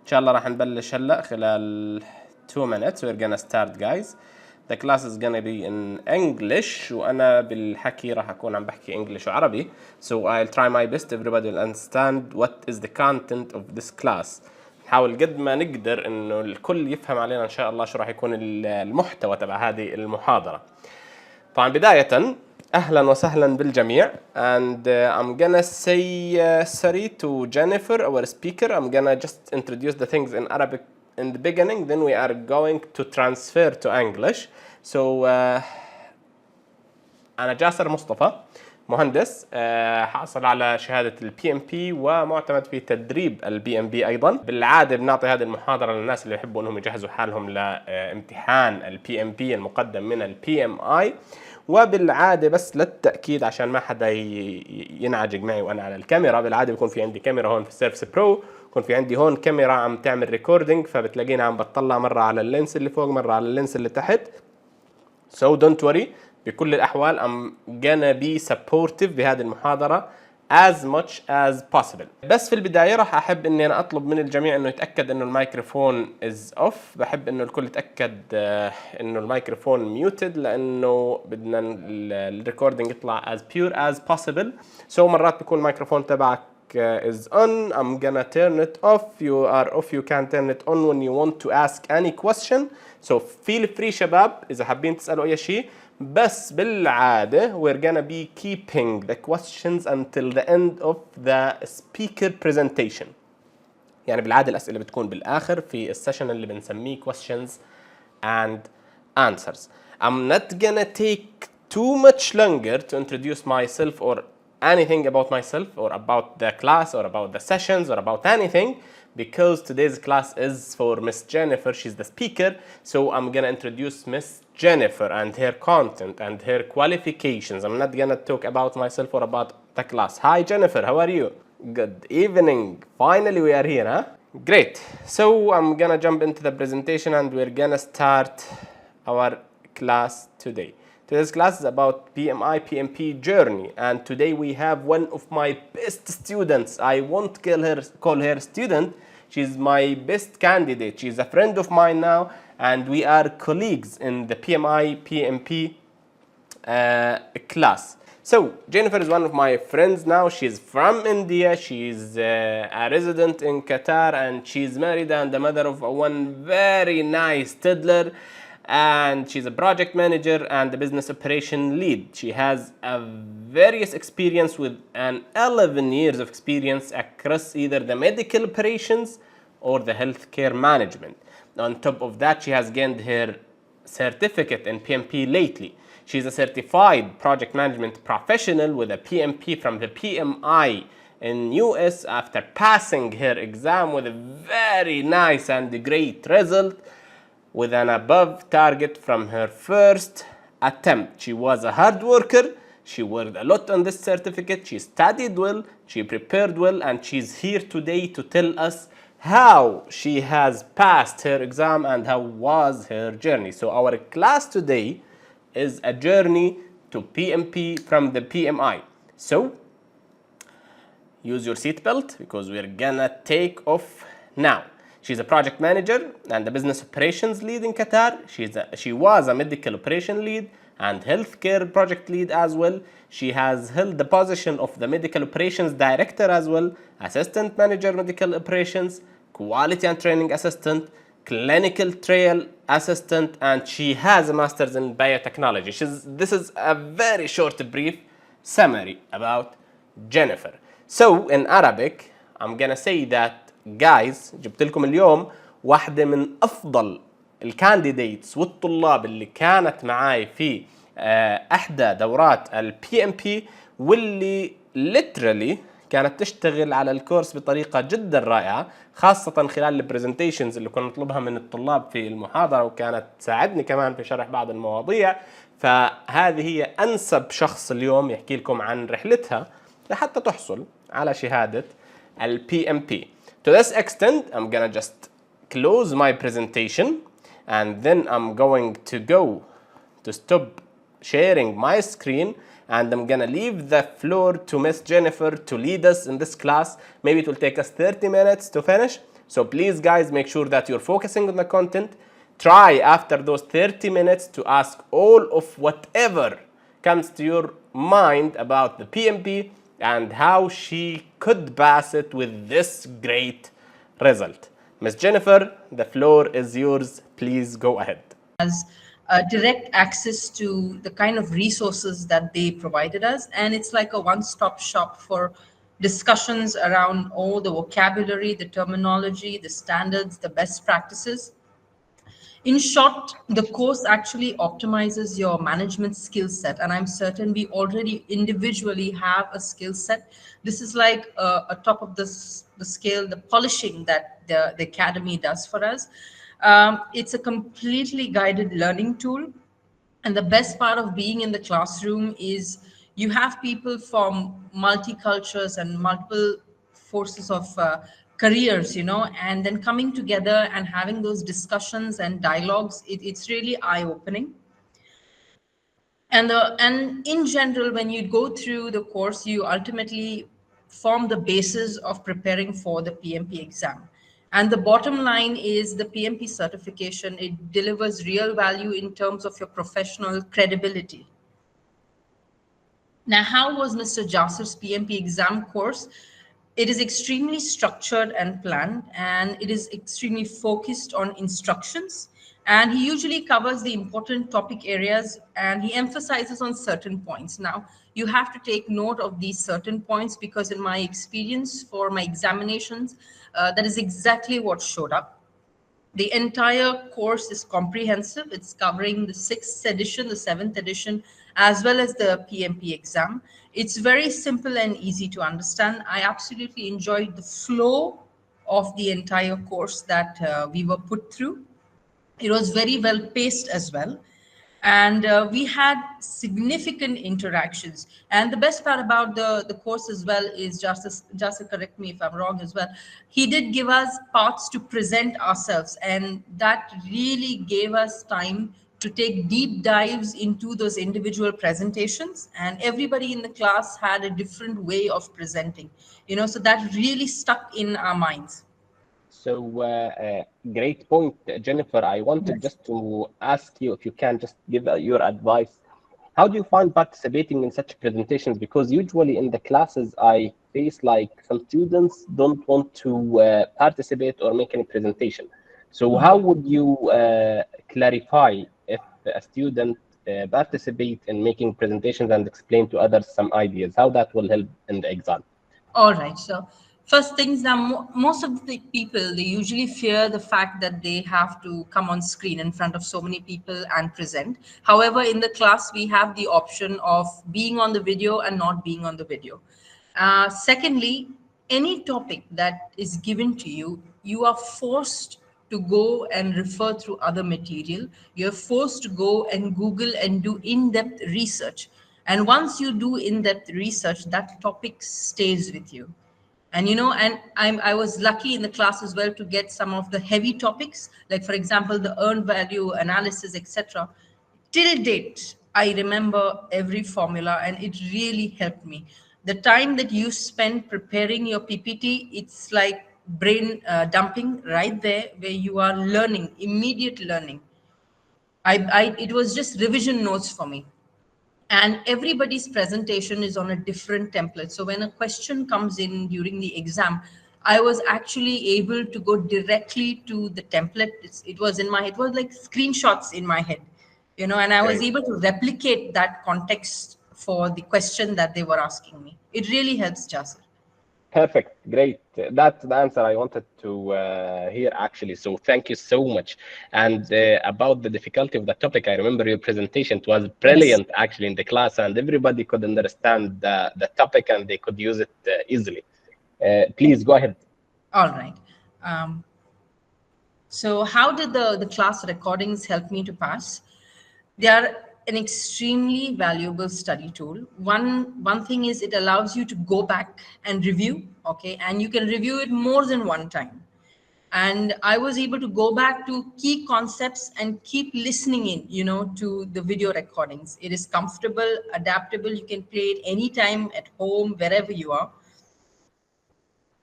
شاء الله راح نبلش هلا خلال 2 minutes. We're gonna start guys. The class is gonna be in English وأنا بالحكي راح أكون عم بحكي English وعربي. So I'll try my best everybody will understand what is the content of this class. نحاول قد ما نقدر إنه الكل يفهم علينا إن شاء الله شو راح يكون المحتوى تبع هذه المحاضرة. طبعا بداية أهلا وسهلا بالجميع and I'm gonna say sorry to Jennifer our speaker. I'm gonna just introduce the things in Arabic in the beginning, then we are going to transfer to English. So أنا جاسر مصطفى مهندس حاصل على شهادة ال PMP ومعتمد في تدريب ال PMP أيضا. بالعادة بنعطي هذه المحاضرة للناس اللي يحبوا أنهم يجهزوا حالهم لامتحان ال PMP المقدم من ال PMI. وبالعادة بس للتأكيد عشان ما حدا ينعجق معي وأنا على الكاميرا، بالعادة بيكون في عندي كاميرا هون في السيرفس برو، بيكون في عندي هون كاميرا عم تعمل ريكوردينج، فبتلاقينا عم بتطلع مرة على اللينس اللي فوق مرة على اللينس اللي تحت. So don't worry، بكل الأحوال I'm gonna be supportive بهذه المحاضرة as much as possible. بس في البداية راح أحب إني أنا أطلب من الجميع إنه يتأكد إنه الميكروفون is off. بحب إنه الكل يتأكد إنه الميكروفون muted لأنه بدنا الريكوردينج يطلع as pure as possible. So مرات بيكون الميكروفون تبعك is on. I'm gonna turn it off. You are off. You can turn it on when you want to ask any question. So feel free شباب إذا حابين تسألوا أي شيء. بس بالعادة we're gonna be keeping the questions until the end of the speaker presentation. يعني بالعادة الأسئلة بتكون بالآخر في السيشن اللي بنسميه questions and answers. I'm not gonna take too much longer to introduce myself or anything about myself or about the class or about the sessions or about anything, because today's class is for Miss Jennifer. She's the speaker, so I'm gonna introduce Miss Jennifer and her content and her qualifications. I'm not gonna talk about myself or about the class. Hi Jennifer, how are you? Good evening. Finally we are here, huh? Great. So I'm gonna jump into the presentation and we're gonna start our class today. Today's class is about PMI PMP journey, and today we have one of my best students. I won't call her student. She's my best candidate. She's a friend of mine now, and we are colleagues in the PMI PMP class. So Jennifer is one of my friends now. She's from India. She's a resident in Qatar, and she's married and the mother of one very nice toddler. And she's a project manager and a business operation lead. She has a various experience with an 11 years of experience across either the medical operations or the healthcare management. On top of that, she has gained her certificate in PMP lately. She's a certified project management professional with a PMP from the PMI in US after passing her exam with a very nice and great result, with an above target from her first attempt. She was a hard worker. She worked a lot on this certificate. She studied well, she prepared well, and she's here today to tell us how she has passed her exam and how was her journey. So our class today is a journey to PMP from the PMI. So use your seatbelt because we're gonna take off now. She's a project manager and a business operations lead in Qatar. She was a medical operation lead and healthcare project lead as well. She has held the position of the medical operations director as well, assistant manager medical operations, quality and training assistant, clinical trial assistant, and she has a master's in biotechnology. This is a very short brief summary about Jennifer. So in Arabic, I'm gonna say that guys جبت لكم اليوم واحدة من أفضل الكانديديتس والطلاب اللي كانت معاي في إحدى دورات ال PMP، واللي literally كانت تشتغل على الكورس بطريقة جدا رائعة، خاصة خلال البرزنتيشنز اللي كنا نطلبها من الطلاب في المحاضرة، وكانت تساعدني كمان في شرح بعض المواضيع. فهذه هي أنسب شخص اليوم يحكي لكم عن رحلتها لحتى تحصل على شهادة ال PMP. To this extent, I'm gonna just close my presentation and then I'm going to stop sharing my screen and I'm gonna leave the floor to Miss Jennifer to lead us in this class. Maybe it will take us 30 minutes to finish, So please guys, make sure that you're focusing on the content. Try after those 30 minutes to ask all of whatever comes to your mind about the PMP and how she could pass it with this great result. Miss Jennifer, the floor is yours. Please go ahead. As direct access to the kind of resources that they provided us. And it's like a one-stop shop for discussions around all the vocabulary, the terminology, the standards, the best practices. In short, the course actually optimizes your management skill set. And I'm certain we already individually have a skill set. This is like a top of the scale, the polishing that the academy does for us. It's a completely guided learning tool. And the best part of being in the classroom is you have people from multicultures and multiple forces of careers, and then coming together and having those discussions and dialogues. It's really eye-opening. And in general, when you go through the course, you ultimately form the basis of preparing for the PMP exam. And the bottom line is the PMP certification, it delivers real value in terms of your professional credibility. Now, how was Mr. Jasser's PMP exam course? It is extremely structured and planned, and it is extremely focused on instructions. And he usually covers the important topic areas and he emphasizes on certain points. Now, you have to take note of these certain points because in my experience for my examinations, that is exactly what showed up. The entire course is comprehensive. It's covering the 6th edition, the 7th edition, as well as the PMP exam. It's very simple and easy to understand. I absolutely enjoyed the flow of the entire course that we were put through. It was very well paced as well. And we had significant interactions. And the best part about the course as well is, just to correct me if I'm wrong as well, he did give us parts to present ourselves. And that really gave us time to take deep dives into those individual presentations. And everybody in the class had a different way of presenting, so that really stuck in our minds. So great point, Jennifer. I wanted Yes. just to ask you if you can just give your advice. How do you find participating in such presentations? Because usually in the classes, I face like some students don't want to participate or make any presentation. So how would you clarify if a student participate in making presentations and explain to others some ideas, how that will help in the exam? All right. So first things that most of the people, they usually fear the fact that they have to come on screen in front of so many people and present. However, in the class, we have the option of being on the video and not being on the video. Secondly, any topic that is given to you, you are forced to go and refer through other material. You're forced to go and Google and do in-depth research. And once you do in-depth research, that topic stays with you. And I was lucky in the class as well to get some of the heavy topics, like for example, the earned value analysis, etc. Till date, I remember every formula and it really helped me. The time that you spend preparing your PPT, it's like brain dumping right there where you are learning, immediate learning. It was just revision notes for me. And everybody's presentation is on a different template. So when a question comes in during the exam, I was actually able to go directly to the template. It was in my, it was like screenshots in my head, and I was Great. able to replicate that context for the question that they were asking me. It really helps, Jasir. Perfect, great. That's the answer I wanted to hear actually. So thank you so much. And about the difficulty of the topic, I remember your presentation. It was Yes. brilliant actually in the class, and everybody could understand the topic and they could use it easily. Please go ahead. All right. Um, so how did the class recordings help me to pass? They are an extremely valuable study tool. One thing is it allows you to go back and review, okay, and you can review it more than one time. And I was able to go back to key concepts and keep listening in, to the video recordings. It is comfortable, adaptable. You can play it anytime at home, wherever you are.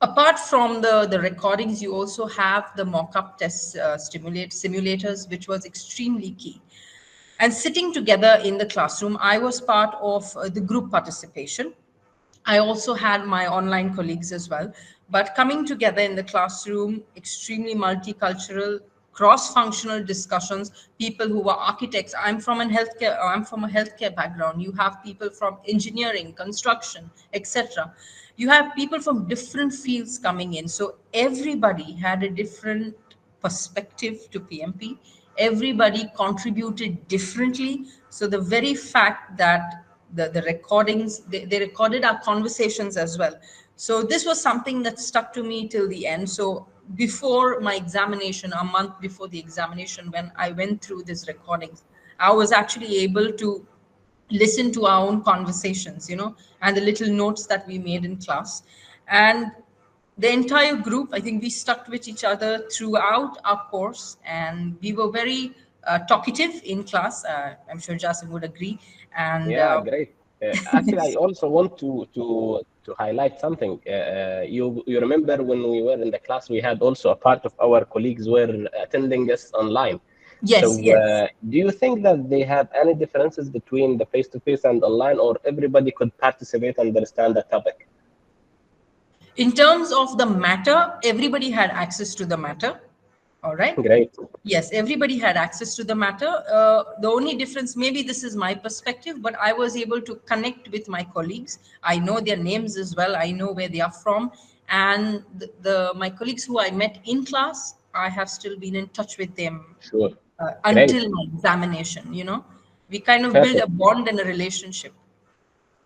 Apart from the recordings, you also have the mock-up test simulators, which was extremely key. And sitting together in the classroom, I was part of the group participation. I also had my online colleagues as well. But coming together in the classroom, extremely multicultural, cross-functional discussions, people who were architects. I'm from a healthcare background. You have people from engineering, construction, etc. You have people from different fields coming in. So everybody had a different perspective to PMP. Everybody contributed differently. So the very fact that the recordings, they recorded our conversations as well. So this was something that stuck to me till the end. So before my examination, a month before the examination, when I went through these recordings, I was actually able to listen to our own conversations, and the little notes that we made in class. And the entire group, I think we stuck with each other throughout our course, and we were very talkative in class. I'm sure Jasim would agree. And Yeah, great. Actually, I also want to highlight something. You remember when we were in the class, we had also a part of our colleagues were attending us online. So, yes, yes. do you think that they have any differences between the face-to-face and online, or everybody could participate and understand the topic? In terms of the matter, everybody had access to the matter. All right. Great. Yes, everybody had access to the matter. The only difference, maybe this is my perspective, but I was able to connect with my colleagues. I know their names as well. I know where they are from. And my colleagues who I met in class, I have still been in touch with them Sure. Great. until my examination. We kind of build a Perfect. bond and a relationship.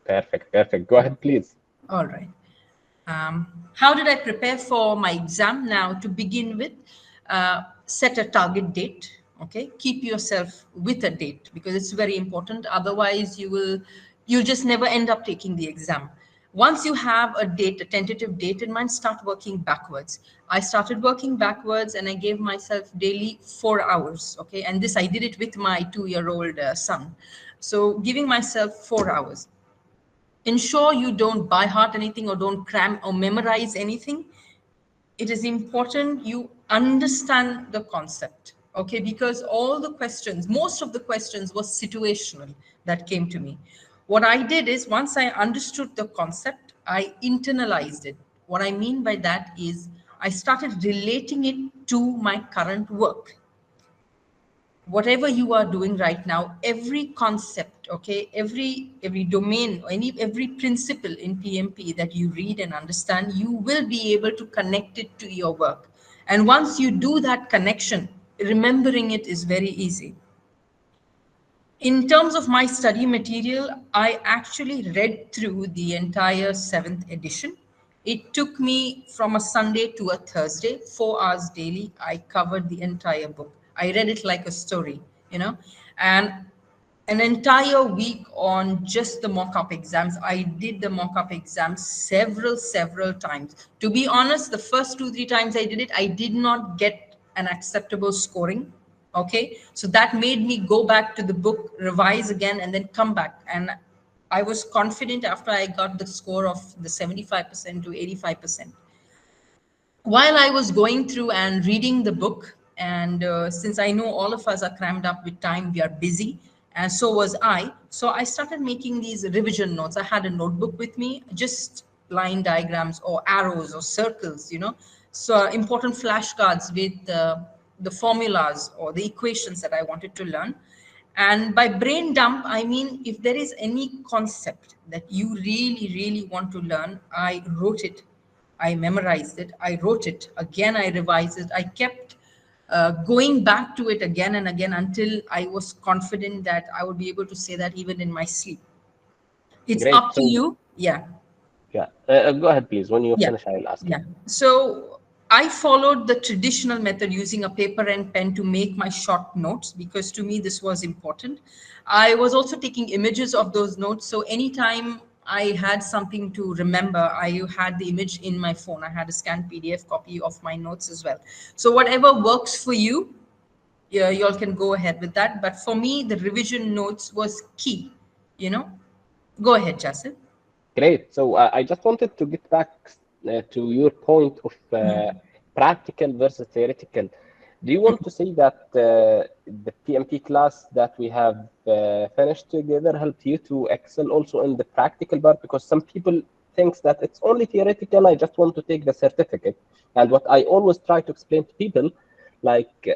Perfect. Perfect. Go ahead, please. All right. How did I prepare for my exam? Now, to begin with, set a target date. Okay, keep yourself with a date because it's very important. Otherwise, you'll just never end up taking the exam. Once you have a date, a tentative date in mind, start working backwards. I started working backwards and I gave myself daily 4 hours. Okay, and this I did it with my 2-year-old son. So giving myself 4 hours. Ensure you don't by heart anything or don't cram or memorize anything. It is important you understand the concept, okay? Because most of the questions was situational that came to me. What I did is once I understood the concept, I internalized it. What I mean by that is I started relating it to my current work. Whatever you are doing right now, every concept, okay, every domain, every principle in PMP that you read and understand, you will be able to connect it to your work. And once you do that connection, remembering it is very easy. In terms of my study material, I actually read through the entire 7th edition. It took me from a Sunday to a Thursday, 4 hours daily. I covered the entire book. I read it like a story, and an entire week on just the mock-up exams. I did the mock-up exams several times. To be honest, the first 2-3 times I did it, I did not get an acceptable scoring. Okay, so that made me go back to the book, revise again, and then come back. And I was confident after I got the score of the 75% to 85%. While I was going through and reading the book, and since I know all of us are crammed up with time, we are busy, and so was I. So I started making these revision notes. I had a notebook with me, just line diagrams or arrows or circles, so important flashcards with the formulas or the equations that I wanted to learn. And by brain dump, I mean, if there is any concept that you really want to learn, I wrote it, I memorized it, I wrote it, again, I revised it. I kept going back to it again and again until I was confident that I would be able to say that even in my sleep. It's Great. up to So, you. Yeah. yeah, go ahead, please. When you Yeah, finish, I'll ask you. yeah. So I followed the traditional method using a paper and pen to make my short notes because to me this was important. I was also taking images of those notes. So anytime I had something to remember, I had the image in my phone. I had a scanned PDF copy of my notes as well. So whatever works for you, yeah, you all can go ahead with that. But for me, the revision notes was key, you know. Go ahead, Jason. Great. So I just wanted to get back to your point of practical versus theoretical, do you want to say that the PMP class that we have finished together helped you to excel also in the practical part? Because some people think that it's only theoretical, I just want to take the certificate. And what I always try to explain to people, like,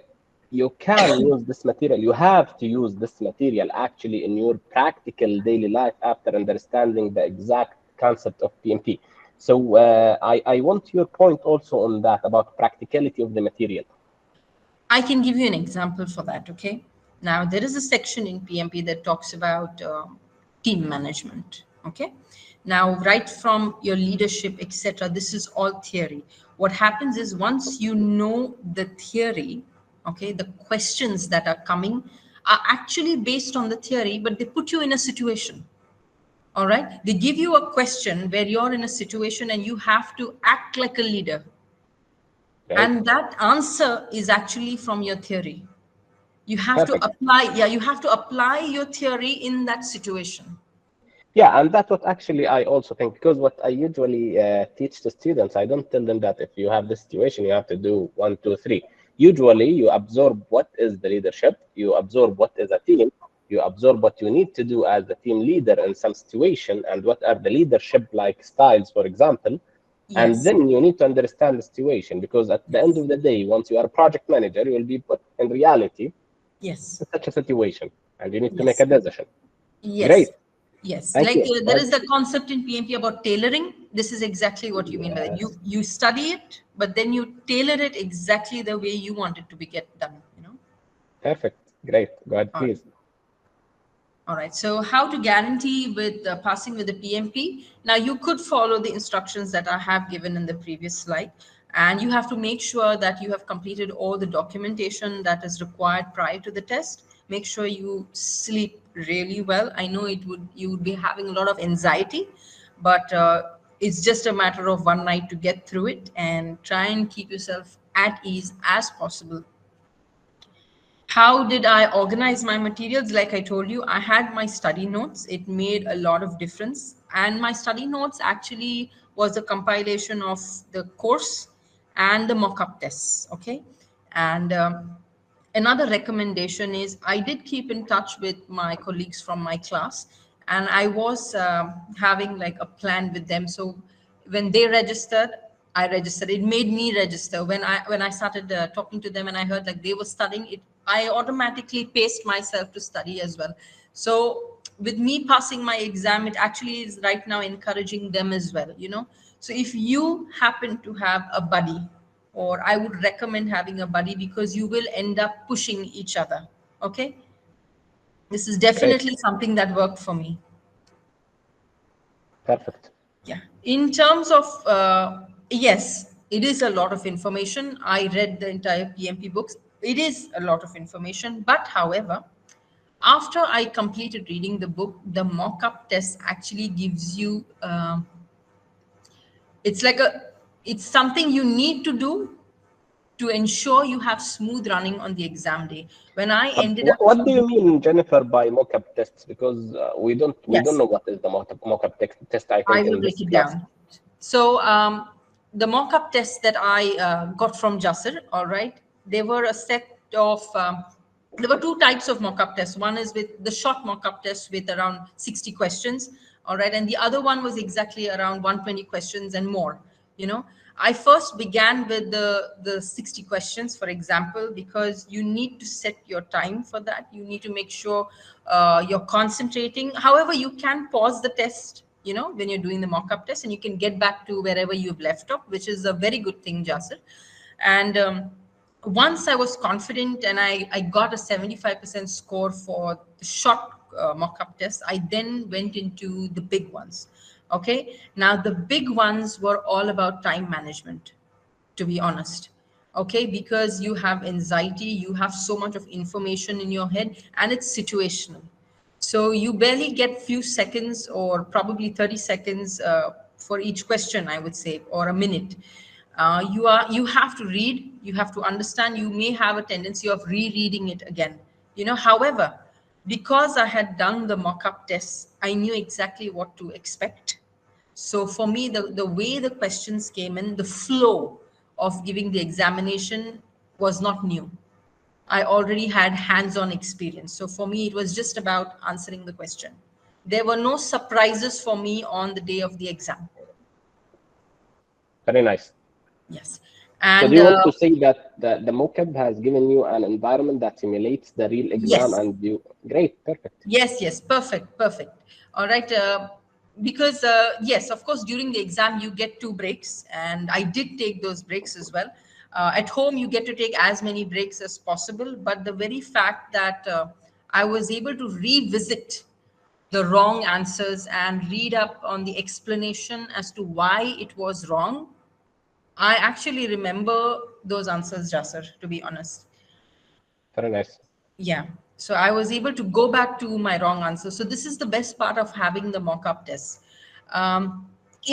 you can use this material, you have to use this material actually in your practical daily life after understanding the exact concept of PMP. So I want your point also on that, about practicality of the material. I can give you an example for that, okay? Now, there is a section in PMP that talks about team management, okay? Now, right from your leadership, etc., this is all theory. What happens is once you know the theory, okay, the questions that are coming are actually based on the theory, but they put you in a situation. All right, they give you a question where you're in a situation and you have to act like a leader. Right? And that answer is actually from your theory. You have Perfect. to apply, yeah, you have to apply your theory in that situation. Yeah, and that's what actually I also think, because what I usually teach to students, I don't tell them that if you have this situation, you have to do 1, 2, 3. Usually you absorb what is the leadership, you absorb what is a team, you absorb what you need to do as a team leader in some situation, and what are the leadership like styles, for example. And Yes. then you need to understand the situation, because at the end of the day, once you are a project manager, you will be put in reality Yes. in such a situation, and you need to make Yes. a decision. Great. Yes. Yes. Thank Like you. there is a concept in PMP about tailoring. This is exactly what you mean by that. Yes. You study it, but then you tailor it exactly the way you want it to be get done, you know? Perfect. Great. Go ahead, All right. please. All right, so how to guarantee with passing with the PMP? Now you could follow the instructions that I have given in the previous slide, and you have to make sure that you have completed all the documentation that is required prior to the test. Make sure you sleep really well. I know you would be having a lot of anxiety, but it's just a matter of one night to get through it, and try and keep yourself at ease as possible. How did I organize my materials? Like I told you, I had my study notes. It made a lot of difference. And my study notes actually was a compilation of the course and the mock-up tests. Okay. And another recommendation is I did keep in touch with my colleagues from my class, and I was having like a plan with them. So when they registered, I registered. It made me register. When I started talking to them and I heard like they were studying it, I automatically paced myself to study as well. So with me passing my exam, it actually is right now encouraging them as well, you know. So if you happen to have a buddy, or I would recommend having a buddy, because you will end up pushing each other. Okay. This is Great. definitely something that worked for me. Perfect. Yeah. In terms of, yes, it is a lot of information. I read the entire PMP books. It is a lot of information. But however, after I completed reading the book, the mock-up test actually gives you, it's like it's something you need to do to ensure you have smooth running on the exam day. When I ended up What do you mean, Jennifer, by mock-up tests? Because we don't yes, know what is the mock-up test. I I think will in break this it class. down. So the mock-up test that I got from Jasser, all right, they were a set of, there were two types of mock-up tests. One is with the short mock-up test with around 60 questions, all right, and the other one was exactly around 120 questions and more, you know. I first began with the 60 questions, for example, because you need to set your time for that. You need to make sure you're concentrating. However, you can pause the test, you know, when you're doing the mock-up test, and you can get back to wherever you've left off, which is a very good thing, Jasser. And once I was confident and I got a 75% score for the short mock-up test, I then went into the big ones. Okay. Now, the big ones were all about time management, to be honest. Okay. Because you have anxiety, you have so much of information in your head, and it's situational. So you barely get few seconds, or probably 30 seconds for each question, I would say, or a minute. You have to read, you have to understand. You may have a tendency of rereading it again, you know. However, because I had done the mock-up tests, I knew exactly what to expect. So for me, the way the questions came in, the flow of giving the examination was not new. I already had hands-on experience. So for me, it was just about answering the question. There were no surprises for me on the day of the exam. Very nice. Yes. So And do you want to say that the mockup has given you an environment that simulates the real exam yes. and you, great, perfect. Yes, perfect. All right. Because, yes, of course, during the exam, you get 2 breaks, and I did take those breaks as well. At home, you get to take as many breaks as possible, but the very fact that I was able to revisit the wrong answers and read up on the explanation as to why it was wrong, I actually remember those answers, Jasser, to be honest. Very nice. Yeah. So I was able to go back to my wrong answer. So this is the best part of having the mock-up test.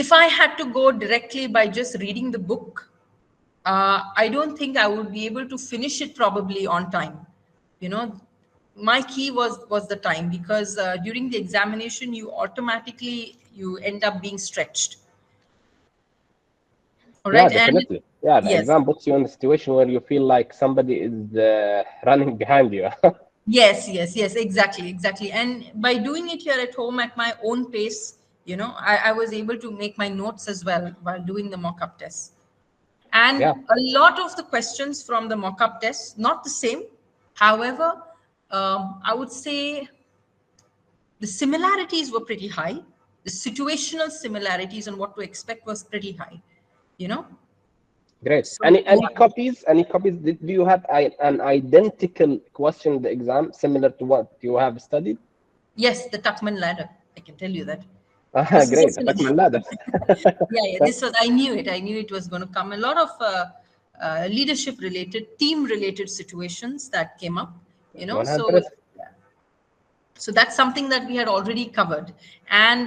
If I had to go directly by just reading the book, I don't think I would be able to finish it probably on time. You know, my key was the time, because during the examination, you end up being stretched. All Yeah, right. And definitely. Yeah, the yes. exam puts you in a situation where you feel like somebody is running behind you. Yes, exactly. And by doing it here at home at my own pace, I was able to make my notes as well while doing the mock-up test. And Yeah. a lot of the questions from the mock-up test, not the same. However, I would say the similarities were pretty high. The situational similarities and what to expect was pretty high, you know? Great. So, Any yeah. copies? Any copies? Do you have an identical question in the exam similar to what you have studied? Yes, the Tuckman ladder. I can tell you that. Ah, This is great. just أتاك من ladder. yeah. This was, I knew it was going to come. A lot of leadership related, team related situations that came up, 100. So that's something that we had already covered. And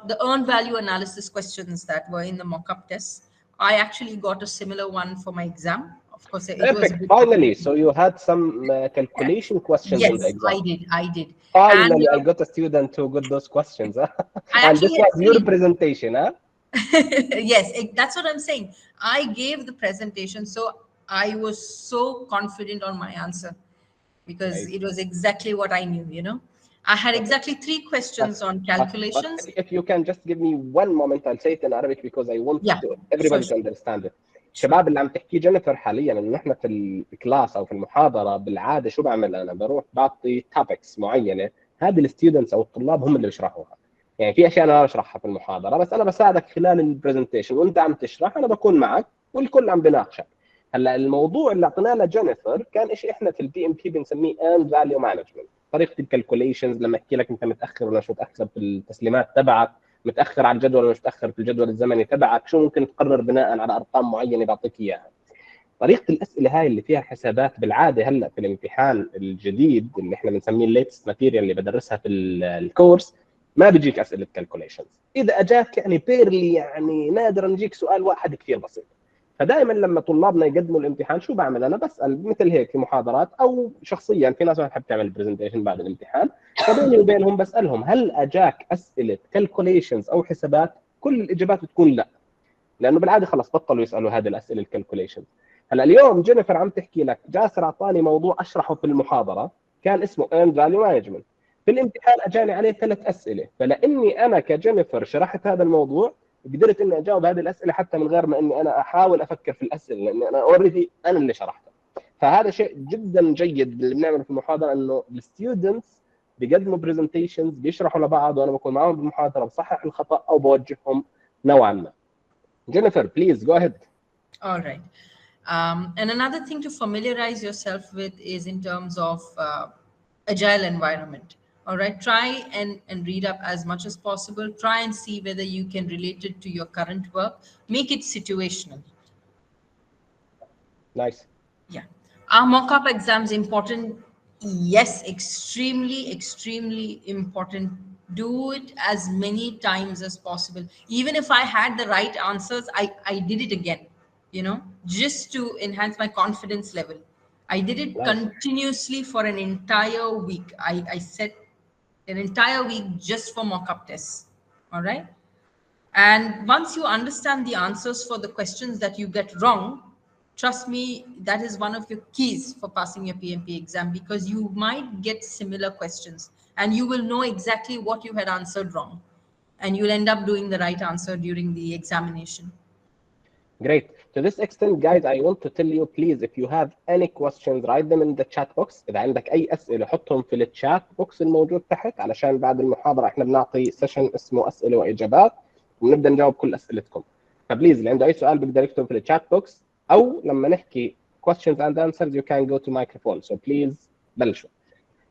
the earned value analysis questions that were in the mock-up test, I actually got a similar one for my exam. Of course, it was a Perfect. bit Finally, so you had some calculation questions in the yes, exam. I did. And Finally, I got a student who got those questions. Huh? I And this actually was your explained. presentation, huh? Yes, that's what I'm saying. I gave the presentation, so I was so confident on my answer because Right. it was exactly what I knew. I had exactly 3 questions on But calculations. if you can just give me one moment, I'll say it in Arabic because I want Yeah, sure, everybody to understand it. sure. شباب اللي عم تحكي جينيفر حاليا انه احنا في الكلاس او في المحاضره بالعاده شو بعمل انا؟ بروح بعطي توبكس معينه، هذه الستودنتس او الطلاب هم اللي بيشرحوها. يعني في اشياء انا ما بشرحها في المحاضره، بس انا بساعدك خلال البرزنتيشن وانت عم تشرح انا بكون معك والكل عم بناقشك. هلا الموضوع اللي اعطيناه لجينيفر كان شيء احنا في البي ام بي بنسميه اند فاليو مانجمنت، طريقه الكالكوليشنز لما احكي لك انت متاخر ولا مش متاخر في التسليمات تبعك، متاخر على الجدول ولا مش متاخر في الجدول الزمني تبعك، شو ممكن تقرر بناء على ارقام معينه بعطيك اياها. طريقه الاسئله هاي اللي فيها حسابات بالعاده هلا في الامتحان الجديد اللي احنا بنسميه الليتست ماتيريال اللي بدرسها في الكورس ما بيجيك اسئله كالكوليشنز، اذا اجاك يعني بيرلي، يعني نادرا يجيك سؤال واحد كثير بسيط. فدائما لما طلابنا يقدموا الامتحان شو بعمل انا؟ بسال مثل هيك في محاضرات او شخصيا، في ناس ما بتحب تعمل برزنتيشن بعد الامتحان، فبيني وبينهم بسالهم هل اجاك اسئله كالكوليشنز او حسابات؟ كل الاجابات بتكون لا، لانه بالعاده خلص بطلوا يسالوا هذه الاسئله الكالكوليشنز. هلا اليوم جينيفر عم تحكي لك جاسر اعطاني موضوع اشرحه في المحاضره كان اسمه ايرن فاليو مانجمنت، في الامتحان اجاني عليه 3 اسئله، فلاني انا كجينيفر شرحت هذا الموضوع قدرت اني اجاوب هذه الاسئله حتى من غير ما اني انا احاول افكر في الاسئله، لاني انا اوريدي انا اللي شرحتها. فهذا شيء جدا جيد اللي بنعمله في المحاضره، انه الستودنتس بيقدموا برزنتيشنز بيشرحوا لبعض وانا بكون معهم بالمحاضره بصحح الخطا او بوجههم نوعا ما. جينيفر please go ahead. All right. And another thing to familiarize yourself with is in terms of agile environment. All right. Try and read up as much as possible. Try and see whether you can relate it to your current work. Make it situational. Nice. Yeah. Are mock-up exams important? Yes, extremely important. Do it as many times as possible. Even if I had the right answers, I did it again, just to enhance my confidence level. I did it Nice. continuously for an entire week. I set an entire week just for mock-up tests. All right. And once you understand the answers for the questions that you get wrong, trust me, that is one of your keys for passing your PMP exam, because you might get similar questions and you will know exactly what you had answered wrong. And you'll end up doing the right answer during the examination. Great. To this extent, guys, I want to tell you, please, if you have any questions, write them in the chat box. إذا عندك أي أسئلة حطهم في الشات بوكس الموجود تحت، علشان بعد المحاضرة إحنا بنعطي سيشن اسمه أسئلة وإجابات وبنبدأ نجاوب كل أسئلتكم. فبليز اللي عنده أي سؤال بيقدر يكتب في الشات بوكس، أو لما نحكي questions and answers you can go to microphone. So please بلشوا.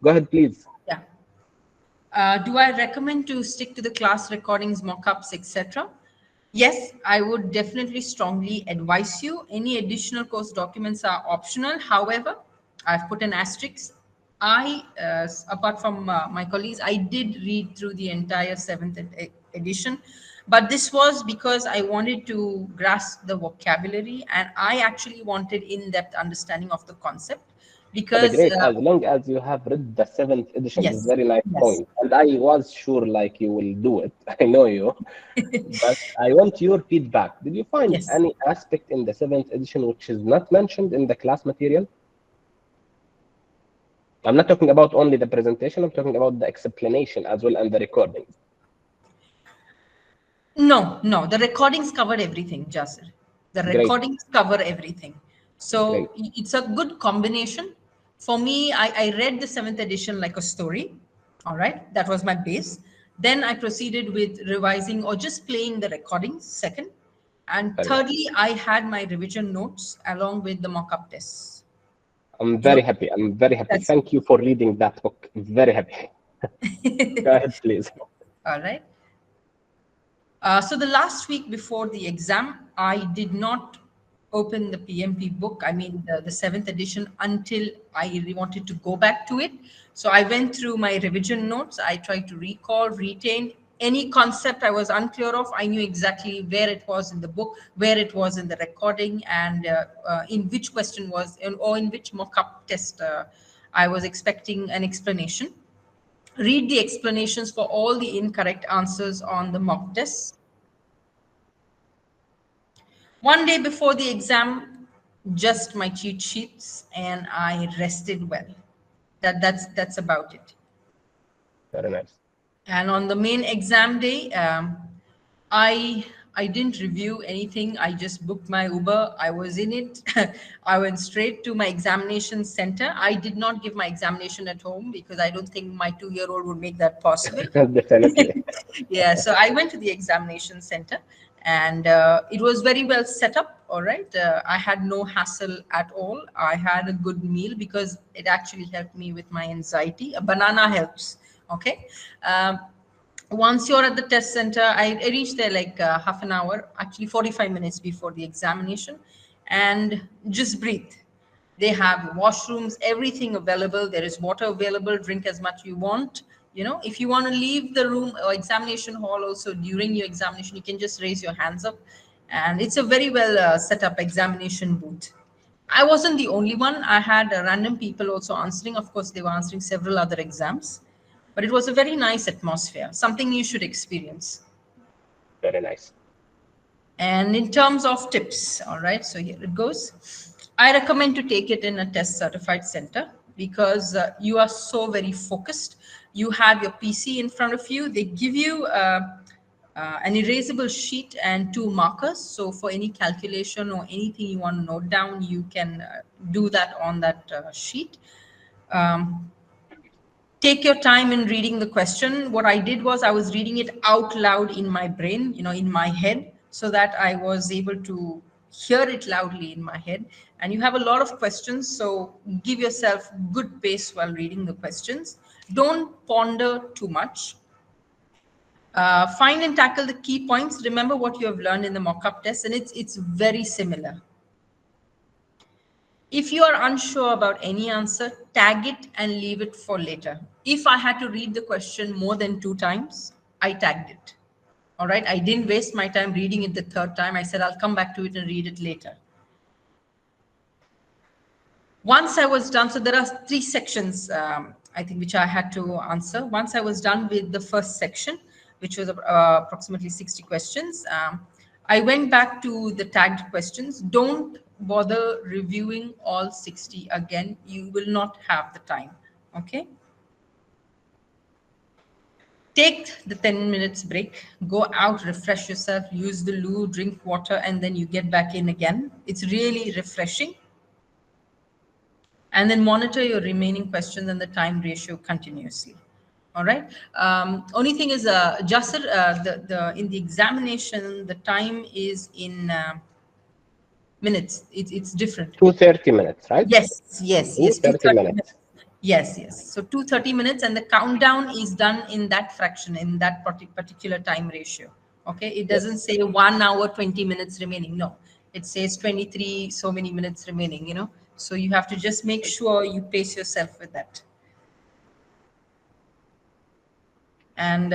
Go ahead, please. Yeah. Do I recommend to stick to the class recordings, mock-ups, etc.? Yes, I would definitely strongly advise you. Any additional course documents are optional. However, I've put an asterisk. Apart from my colleagues, I did read through the entire 7th edition, but this was because I wanted to grasp the vocabulary, and I actually wanted in-depth understanding of the concept. Because great, as long as you have read the 7th edition, yes, is very nice point. And I was sure like you will do it. I know you. But I want your feedback. Did you find any aspect in the 7th edition which is not mentioned in the class material? I'm not talking about only the presentation, I'm talking about the explanation as well and the recordings. No, the recordings cover everything, Jasir. The recordings cover everything. So it's a good combination. For me, I read the 7th edition like a story. All right, that was my base. Then I proceeded with revising or just playing the recordings, second. And thirdly, I had my revision notes along with the mock-up tests. I'm very happy. I'm very happy. Thank you for reading that book. Very happy. Go ahead, please. All right. So the last week before the exam, I did not open the PMP book, I mean the 7th edition, until I really wanted to go back to it. So I went through my revision notes. I tried to recall, retain any concept I was unclear of. I knew exactly where it was in the book, where it was in the recording, and in which question was, or in which mock-up test I was expecting an explanation. Read the explanations for all the incorrect answers on the mock tests. One day before the exam, just my cheat sheets, and I rested well. That's about it. Very nice. And on the main exam day, I didn't review anything. I just booked my Uber. I was in it. I went straight to my examination center. I did not give my examination at home because I don't think my 2-year-old would make that possible. Definitely. Yeah, so I went to the examination center, and it was very well set up. All right. I had no hassle at all. I had a good meal because it actually helped me with my anxiety. A banana helps. Okay. Once you're at the test center, I reached there like half an hour, actually 45 minutes before the examination, and just breathe. They have washrooms, everything available. There is water available. Drink as much you want. You know, if you want to leave the room or examination hall also during your examination, you can just raise your hands up. And it's a very well set up examination booth. I wasn't the only one. I had random people also answering. Of course, they were answering several other exams. But it was a very nice atmosphere, something you should experience. Very nice. And in terms of tips, all right, so here it goes. I recommend to take it in a test certified center because you are so very focused. You have your PC in front of you. They give you an erasable sheet and 2 markers. So for any calculation or anything you want to note down, you can do that on that sheet. Take your time in reading the question. What I did was I was reading it out loud in my brain, you know, in my head, so that I was able to hear it loudly in my head. And you have a lot of questions, so give yourself good pace while reading the questions. Don't ponder too much. Find and tackle the key points. Remember what you have learned in the mock-up test, and it's very similar. If you are unsure about any answer, tag it and leave it for later. If I had to read the question more than 2 times, I tagged it. All right. I didn't waste my time reading it the 3rd time. I said, I'll come back to it and read it later. Once I was done, so there are 3 sections, I think, which I had to answer. Once I was done with the first section, which was approximately 60 questions. I went back to the tagged questions. Don't bother reviewing all 60 again. You will not have the time. Okay. Take the 10 minutes break, go out, refresh yourself, use the loo, drink water, and then you get back in again. It's really refreshing. And then monitor your remaining questions and the time ratio continuously. All right. Only thing is, Jasser, in the examination, the time is in minutes. It's different. 230 minutes, right? Yes. 230 minutes. Yes. So 230 minutes, and the countdown is done in that fraction, in that particular time ratio. Okay. It doesn't say 1 hour, 20 minutes remaining. No, it says 23 so many minutes remaining, you know. So you have to just make sure you pace yourself with that. And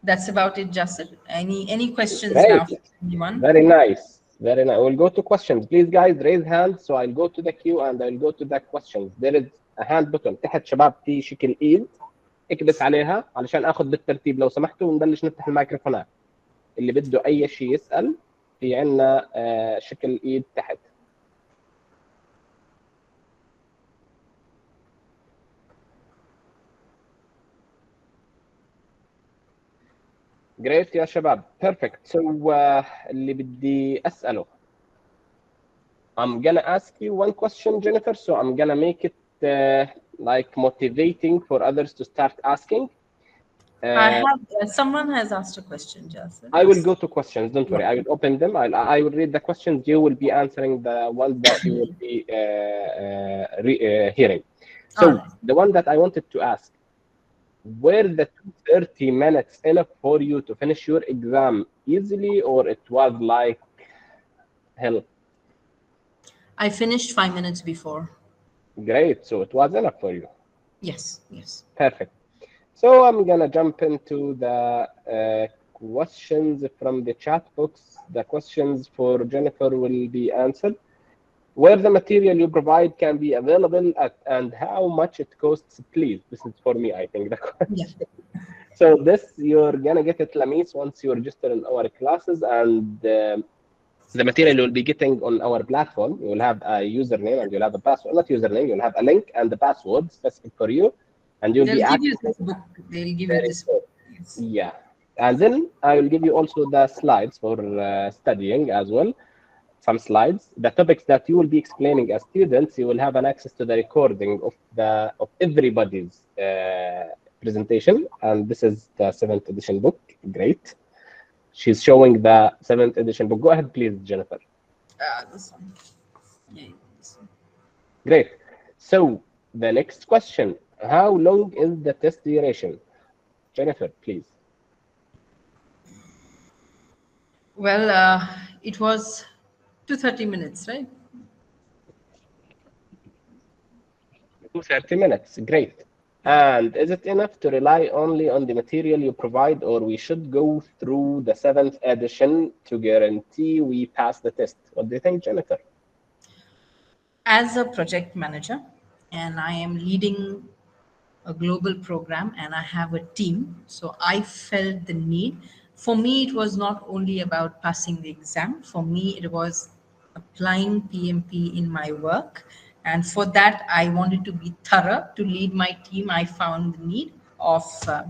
that's about it, Jasser. Any questions now from anyone? Very nice. We'll go to questions. Please, guys, raise hands. So I'll go to the queue and I'll go to the questions. There is a hand button تحت شباب في شكل ايد، اكبس عليها علشان اخذ بالترتيب لو سمحتوا، ونبلش نفتح الميكروفونات. اللي بده اي شيء يسال، في عندنا شكل ايد تحت. Great يا شباب. Perfect. So اللي بدي اساله. I'm gonna ask you one question, Jennifer. So I'm gonna make it like motivating for others to start asking. Someone has asked a question, Jasser. I will go to questions. Don't worry. I will open them. I will read the questions. You will be answering the ones that you will be hearing. So the one that I wanted to ask, were the 30 minutes enough for you to finish your exam easily, or it was like hell? I finished 5 minutes before. Great. So it was enough for you. Yes. Perfect. So I'm gonna jump into the questions from the chat box. The questions for Jennifer will be answered. Where the material you provide can be available at, and how much it costs, please. This is for me, I think, the question. Yeah. So this, you're gonna get it, Lamis, once you register in our classes, and the material you'll be getting on our platform, you will have a username and you'll have a password, not username, you'll have a link and the password specific for you, and you'll They'll be give you this book. They'll give you this book. Yes. Yeah. And then I will give you also the slides for studying as well. Some slides, the topics that you will be explaining as students, you will have an access to the recording of everybody's presentation. And this is the 7th edition book. Great. She's showing the 7th edition book. Go ahead, please, Jennifer. This one. Yeah, this one. Great. So the next question, how long is the test duration? Jennifer, please. Well, it was 230 minutes, right? 230 minutes. Great. And is it enough to rely only on the material you provide, or we should go through the 7th edition to guarantee we pass the test? What do you think, Jennifer? As a project manager, and I am leading a global program and I have a team, so I felt the need. For me, it was not only about passing the exam. For me, it was applying PMP in my work. And for that, I wanted to be thorough. To lead my team, I found the need of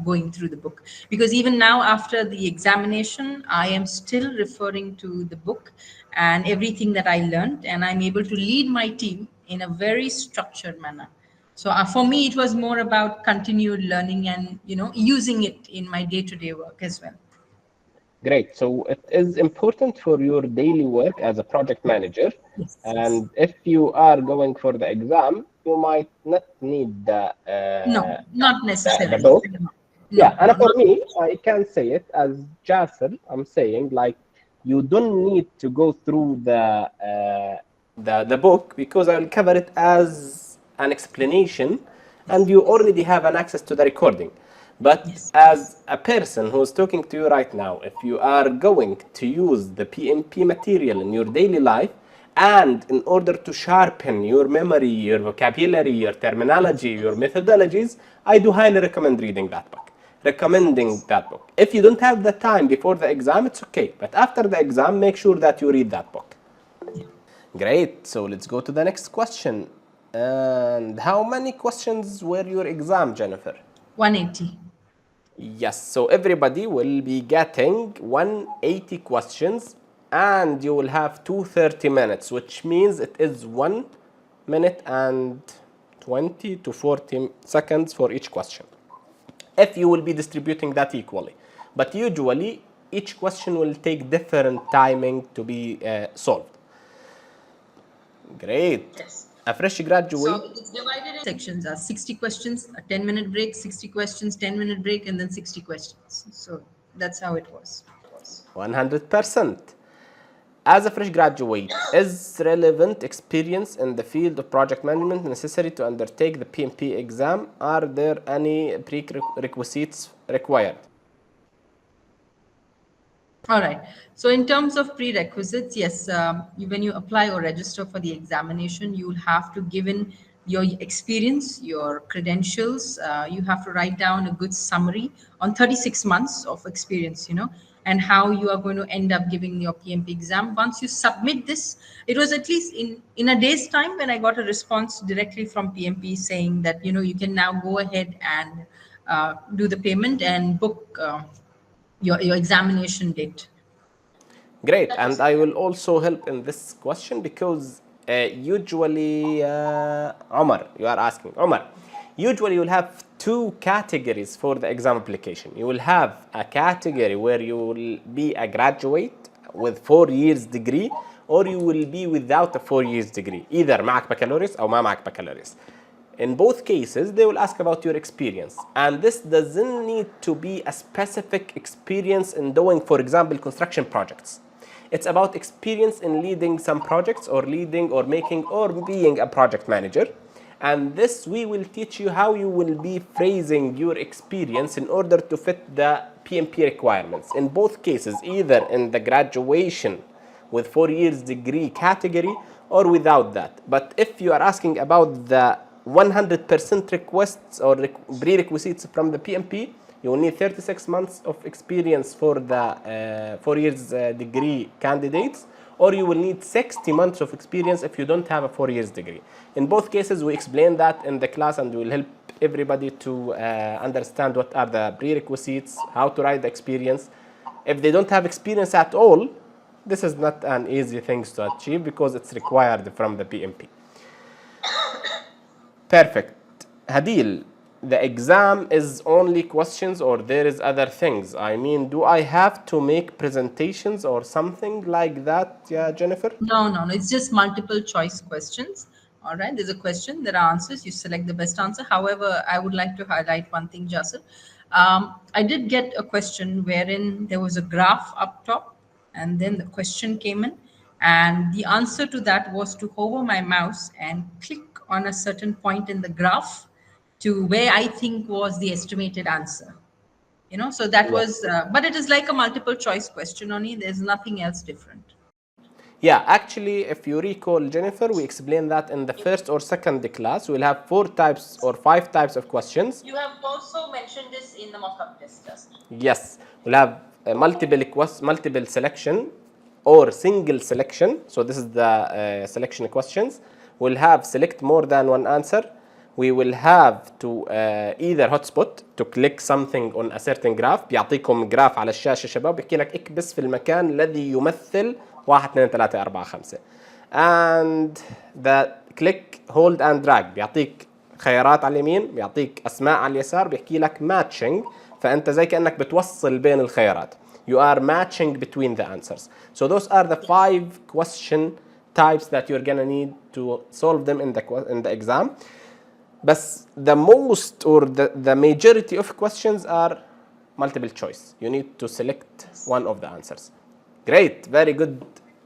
going through the book. Because even now, after the examination, I am still referring to the book and everything that I learned. And I'm able to lead my team in a very structured manner. So for me, it was more about continued learning and, using it in my day-to-day work as well. Great. So it is important for your daily work as a project manager. Yes. And if you are going for the exam, you might not need the no, not necessarily. The book. No, yeah, and for me, I can say it as Jasser. I'm saying, like, you don't need to go through the book, because I'll cover it as an explanation, and you already have an access to the recording. But as a person who's talking to you right now, if you are going to use the PMP material in your daily life, and in order to sharpen your memory, your vocabulary, your terminology, your methodologies, I do highly recommend reading that book. recommending that book. If you don't have the time before the exam, it's okay. But after the exam, make sure that you read that book. Great. So let's go to the next question. And how many questions were your exam, Jennifer? 180. Yes. So everybody will be getting 180 questions, and you will have 230 minutes, which means it is 1 minute and 20 to 40 seconds for each question, if you will be distributing that equally. But usually, each question will take different timing to be solved. Great. Yes. A fresh graduate. So it's divided in sections. 60 questions, a 10-minute break, 60 questions, 10-minute break, and then 60 questions. So that's how it was. 100%. As a fresh graduate, is relevant experience in the field of project management necessary to undertake the PMP exam? Are there any prerequisites required? All right. So in terms of prerequisites, yes, when you apply or register for the examination, you will have to give in your experience, your credentials. You have to write down a good summary on 36 months of experience, and how you are going to end up giving your PMP exam. Once you submit this, it was at least in a day's time when I got a response directly from PMP saying that, you can now go ahead and do the payment and book your examination date. Great, and I will also help in this question because usually, Omar, you are asking, Omar, usually you'll have two categories for the exam application. You will have a category where you will be a graduate with 4 years degree, or you will be without a 4 years degree. Either معك baccalaureate أو ما معك baccalaureate. In both cases, they will ask about your experience. And this doesn't need to be a specific experience in doing, for example, construction projects. It's about experience in leading some projects or leading or making or being a project manager. And this we will teach you how you will be phrasing your experience in order to fit the PMP requirements. In both cases, either in the graduation with 4 years degree category or without that. But if you are asking about the 100% requests or prerequisites from the PMP, you will need 36 months of experience for the 4 years degree candidates, or you will need 60 months of experience if you don't have a 4 years degree. In both cases, we explain that in the class, and we will help everybody to understand what are the prerequisites, how to write the experience. If they don't have experience at all, this is not an easy thing to achieve because it's required from the PMP. Perfect. Hadil, the exam is only questions or there is other things? I mean, do I have to make presentations or something like that, yeah, Jennifer? No. It's just multiple choice questions. All right. There's a question, there are answers. You select the best answer. However, I would like to highlight one thing, Jasir. I did get a question wherein there was a graph up top, and then the question came in, and the answer to that was to hover my mouse and click on a certain point in the graph to where I think was the estimated answer. So that was, but it is like a multiple choice question only. There's nothing else different. Yeah, actually, if you recall, Jennifer, we explained that in the first or second class, we'll have 4 types or 5 types of questions. You have also mentioned this in the mock-up test. Yes, we'll have multiple selection or single selection. So this is the selection questions. We'll have select more than one answer. We will have to either hotspot to click something on a certain graph. بيعطيكم جراف على الشاشة شباب، بيحكي لك اكبس في المكان الذي يمثل 1 2 3 4 5. And the click hold and drag بيعطيك خيارات على اليمين، بيعطيك أسماء على اليسار، بيحكي لك matching، فأنت زي كأنك بتوصل بين الخيارات. You are matching between the answers. So those are the 5 question types that you're gonna need to solve them in the exam. But the most or the majority of questions are multiple choice. You need to select one of the answers. Great, very good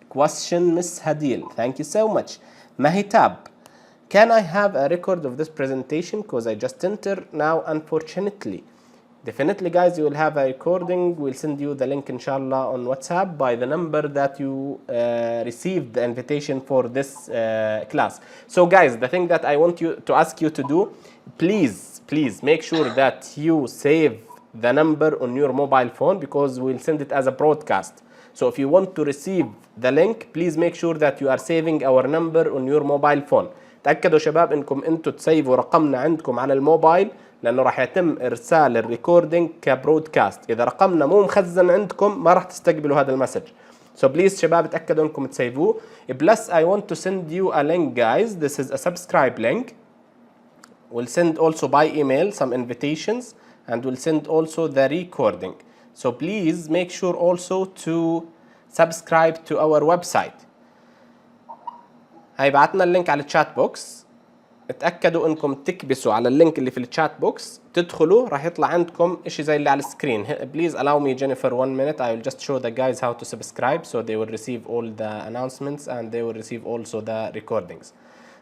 question, Miss Hadil. Thank you so much. Mahitab, can I have a record of this presentation because I just entered now, unfortunately? Definitely, guys, you will have a recording. We'll send you the link, inshallah, on WhatsApp by the number that you received the invitation for this class. So, guys, the thing that I want you to ask you to do, please make sure that you save the number on your mobile phone because we'll send it as a broadcast. So if you want to receive the link, please make sure that you are saving our number on your mobile phone. تأكدوا شباب انكم انتم تسيفوا رقمنا عندكم على الموبايل لانه راح يتم ارسال الريكوردينج كبرودكاست. اذا رقمنا مو مخزن عندكم ما راح تستقبلوا هذا المسج. So please شباب تأكدوا انكم تسيفوه. Plus I want to send you a link guys. This is a subscribe link. We'll send also by email some invitations and we'll send also the recording. So please make sure also to subscribe to our website. هاي بعتنا اللينك على الشات بوكس. اتأكدوا انكم تكبسوا على اللينك اللي في الشات بوكس تدخلوا راح يطلع عندكم اشي زي اللي على السكرين. Please allow me Jennifer 1 minute. I will just show the guys how to subscribe so they will receive all the announcements and they will receive also the recordings.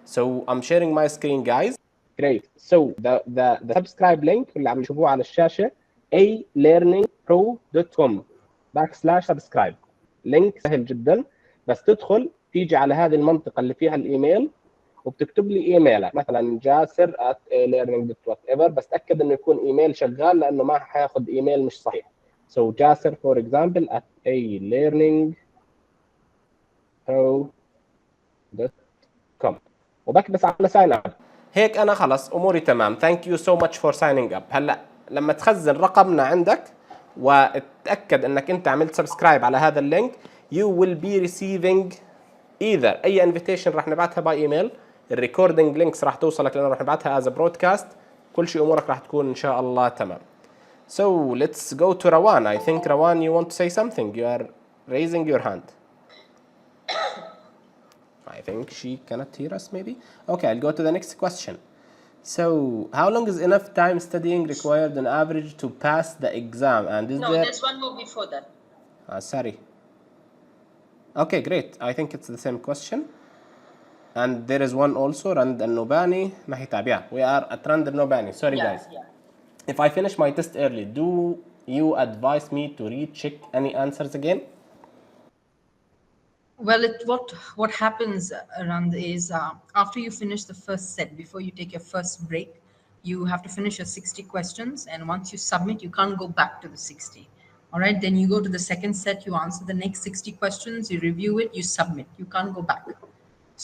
So I'm sharing my screen guys. Great. So the subscribe link اللي عم تشوفوه على الشاشة alearningpro.com/subscribe. لينك سهل جدا بس تدخل تيجي على هذه المنطقة اللي فيها الإيميل وبتكتب لي إيميلك مثلا jasir@learning.whatever بس تأكد إنه يكون إيميل شغال لأنه ما حياخد إيميل مش صحيح. So jasir for example @learningpro.com وبكبس على sign up. هيك أنا خلص أموري تمام. Thank you so much for signing up. هلا لما تخزن رقمنا عندك وتأكد إنك أنت عملت سبسكرايب على هذا اللينك you will be receiving either أي invitation راح نبعتها باي إيميل. الريكوردينج لينكس راح توصلك لأنه راح نبعتها as a broadcast. كل شيء أمورك راح تكون إن شاء الله تمام. So let's go to Rawan. I think Rawan you want to say something. You are raising your hand. I think she cannot hear us maybe. Okay, I'll go to the next question. So how long is enough time studying required on average to pass the exam? And is there... there's one more before that. Sorry. Okay, great. I think it's the same question. And there is one also, Rand al-Nobani. Yeah, we are at Rand al-Nobani. Sorry, guys. Yeah. If I finish my test early, do you advise me to recheck any answers again? Well, what happens around is after you finish the first set, before you take your first break, you have to finish your 60 questions. And once you submit, you can't go back to the 60. All right, then you go to the second set, you answer the next 60 questions, you review it, you submit. You can't go back.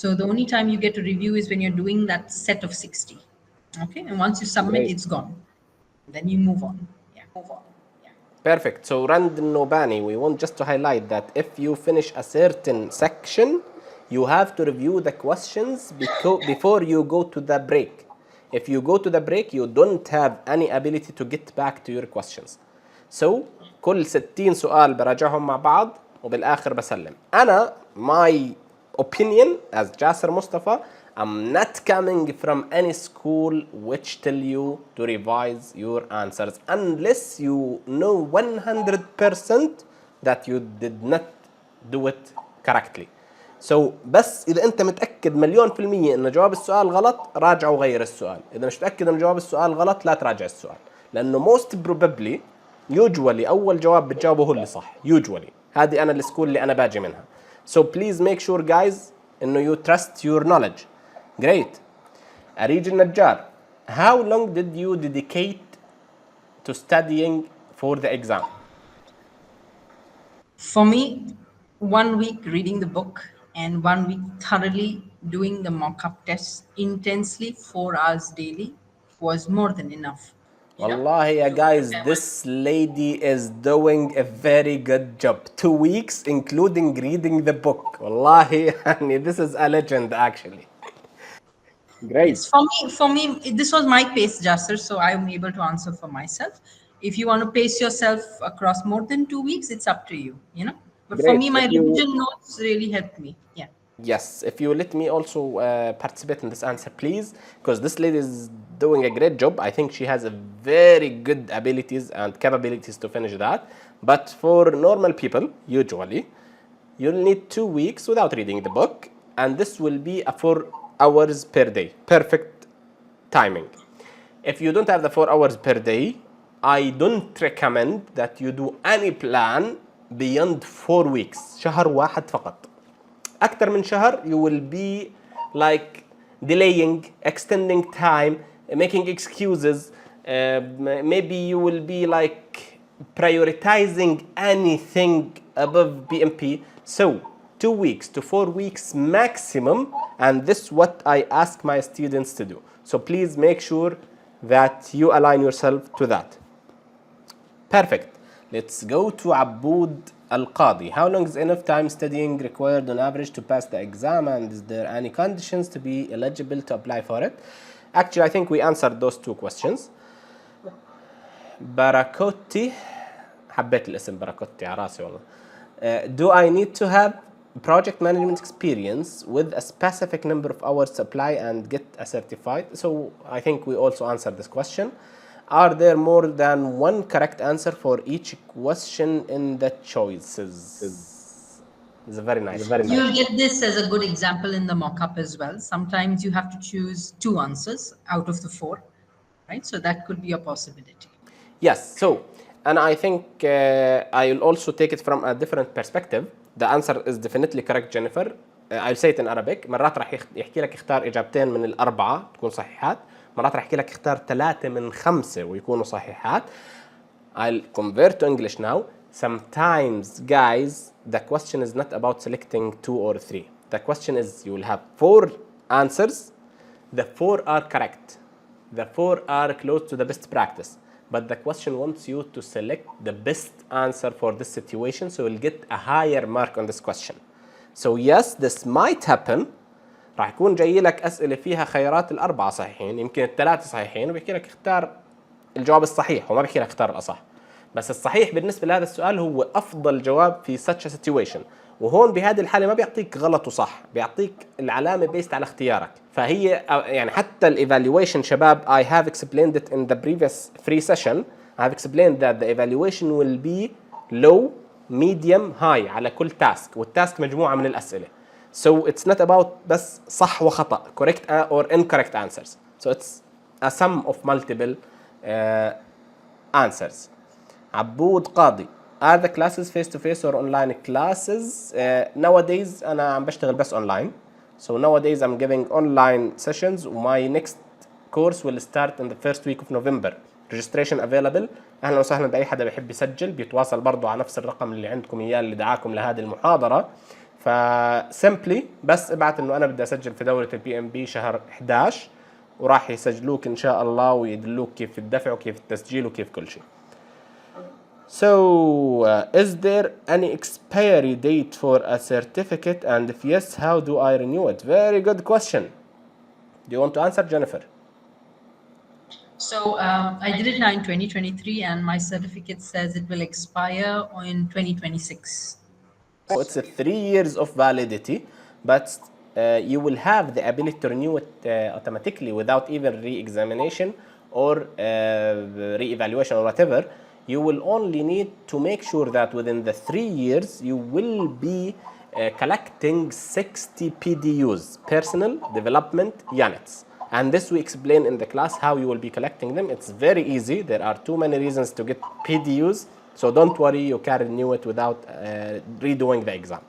So the only time you get to review is when you're doing that set of 60. Okay, and once you submit, Great. it's gone. Then you move on. Yeah, move on. Perfect. So Rand al-Nobani, we want just to highlight that if you finish a certain section, you have to review the questions before you go to the break. If you go to the break, you don't have any ability to get back to your questions. So كل 60 سؤال براجعهم مع بعض وبالآخر بسلم. أنا my opinion as Jasir Mustafa, I'm not coming from any school which tell you to revise your answers unless you know 100% that you did not do it correctly. So بس إذا أنت متأكد مليون في المية إن جواب السؤال غلط راجع وغير السؤال. إذا مش متأكد إن جواب السؤال غلط لا تراجع السؤال. لأنه most probably usually أول جواب بتجاوبه هو اللي صح. Usually هذه أنا السكول اللي أنا باجي منها. So please make sure guys إنه you trust your knowledge. Great. أريج النجار. How long did you dedicate to studying for the exam? For me, 1 week reading the book and 1 week thoroughly doing the mock-up tests intensely 4 hours daily was more than enough. Wallahi, guys, this lady is doing a very good job. 2 weeks, including reading the book. Wallahi, this is a legend, actually. Great. Yes, for me, this was my pace, Jasir, so I'm able to answer for myself. If you want to pace yourself across more than 2 weeks, it's up to you, But Great. for me, my revision notes really helped me. Yeah. Yes, if you let me also participate in this answer, please, because this lady is doing a great job. I think she has a very good abilities and capabilities to finish that. But for normal people, usually, you'll need 2 weeks without reading the book, and this will be a 4 hours per day. Perfect timing. If you don't have the 4 hours per day, I don't recommend that you do any plan beyond 4 weeks. شهر واحد فقط. أكثر من شهر you will be like delaying, extending time, making excuses, maybe you will be like prioritizing anything above PMP. So 2 weeks to 4 weeks maximum, and this is what I ask my students to do. So please make sure that you align yourself to that. Perfect. Let's go to Aboud Al-Qadi. How long is enough time studying required on average to pass the exam, and is there any conditions to be eligible to apply for it? Actually, I think we answered those 2 questions. Barakotti, حبيت الاسم Barakotti على راسي والله. Do I need to have project management experience with a specific number of hours to apply and get a certified? So I think we also answered this question. Are there more than one correct answer for each question in the choices? It's a very nice. You'll get this as a good example in the mock-up as well. Sometimes you have to choose 2 answers out of the 4, right? So that could be a possibility. Yes, so, and I think I'll also take it from a different perspective. The answer is definitely correct, Jennifer. I'll say it in Arabic. مرات راح يحكي لك اختار إجابتين من الأربعة تكون صحيحات. مرات راح يحكي لك اختار 3 من 5 ويكونوا صحيحات. I'll convert to English now. Sometimes, guys, the question is not about selecting 2 or 3. The question is you will have 4 answers. The 4 are correct. The 4 are close to the best practice. But the question wants you to select the best answer for this situation, so you'll get a higher mark on this question. So yes, this might happen. راح يكون جاي لك أسئلة فيها خيارات ال4 صحيحين، يمكن ال3 صحيحين، وبيحكي لك اختار الجواب الصحيح، وما بيحكي لك اختار الأصح. بس الصحيح بالنسبة لهذا السؤال هو أفضل جواب في such a situation. وهون بهذه الحالة ما بيعطيك غلط وصح، بيعطيك العلامة بيست على اختيارك. فهي يعني حتى الايفالويشن شباب I have explained it in the previous free session. I have explained that the evaluation will be low, medium, high على كل تاسك، والتاسك مجموعة من الأسئلة. So it's not about بس صح وخطأ correct or incorrect answers. So it's a sum of multiple answers. عبود قاضي. Are the classes face to face or online classes? Nowadays أنا عم بشتغل بس online. So nowadays I'm giving online sessions. My next course will start in the first week of November. Registration available. أهلا وسهلا بأي حدا بيحب يسجل، بيتواصل برضو على نفس الرقم اللي عندكم إياه اللي دعاكم لهذه المحاضرة. فسيمبلي بس ابعت إنه أنا بدي أسجل في دورة البي ام بي شهر 11 وراح يسجلوك إن شاء الله ويدلوك كيف الدفع وكيف التسجيل وكيف كل شيء. So, is there any expiry date for a certificate, and if yes, how do I renew it? Very good question. Do you want to answer, Jennifer? So I did it now in 2023, and my certificate says it will expire in 2026. So it's 3 years of validity, but you will have the ability to renew it automatically without even re-examination or re-evaluation or whatever. You will only need to make sure that within the 3 years you will be collecting 60 PDUs, personal development units. And this we explain in the class how you will be collecting them. It's very easy. There are too many reasons to get PDUs. So don't worry, you can renew it without redoing the exam.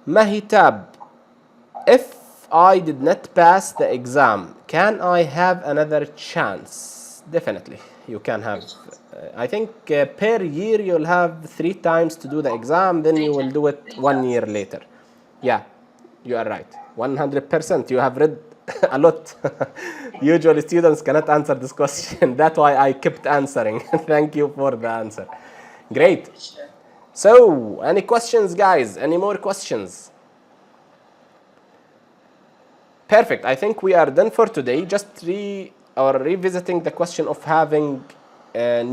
Mahitab, if I did not pass the exam, can I have another chance? Definitely, you can have. I think per year you'll have 3 times to do the exam, then you will do it 1 year later. Yeah, you are right. 100%. You have read a lot. Usually students cannot answer this question. That's why I kept answering. Thank you for the answer. Great. So, any questions, guys? Any more questions? Perfect. I think we are done for today. Just revisiting the question of having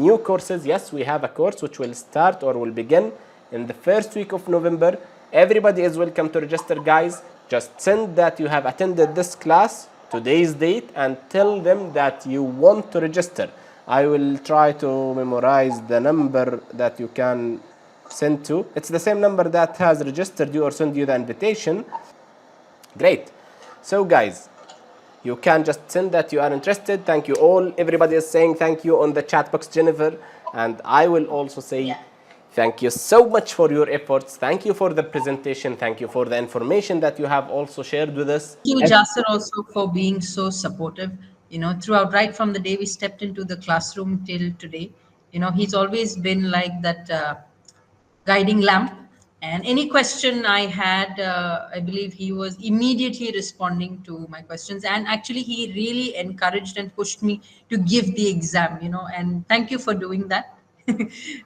new courses. Yes, we have a course which will start or will begin in the first week of November. Everybody is welcome to register, guys. Just send that you have attended this class, today's date, and tell them that you want to register. I will try to memorize the number that you can send to. It's the same number that has registered you or send you the invitation. Great. So guys, you can just send that you are interested. Thank you all. Everybody is saying thank you on the chat box, Jennifer. And I will also say thank you so much for your efforts. Thank you for the presentation. Thank you for the information that you have also shared with us. Thank you, Jasser, also for being so supportive. you know, throughout, right from the day we stepped into the classroom till today. You know, he's always been like that guiding lamp. And any question I had, I believe he was immediately responding to my questions. And actually, he really encouraged and pushed me to give the exam, you know, and thank you for doing that.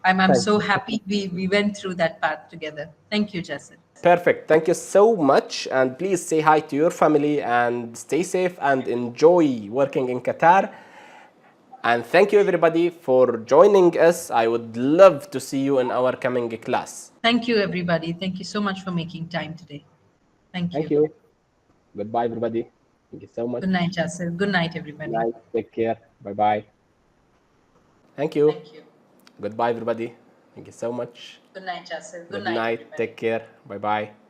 I'm Thank so you. happy we went through that path together. Thank you, Jason. Perfect. Thank you so much. And please say hi to your family and stay safe and enjoy working in Qatar. And thank you everybody for joining us. I would love to see you in our coming class. Thank you, everybody. Thank you so much for making time today. Thank you. Thank you. Goodbye, everybody. Thank you so much. Good night, Jason. Good night, Good everybody. night. Take care. Bye-bye. Thank you. Thank you. Goodbye everybody. Thank you so much. Good night, Jason. Good night. Take care. Bye bye.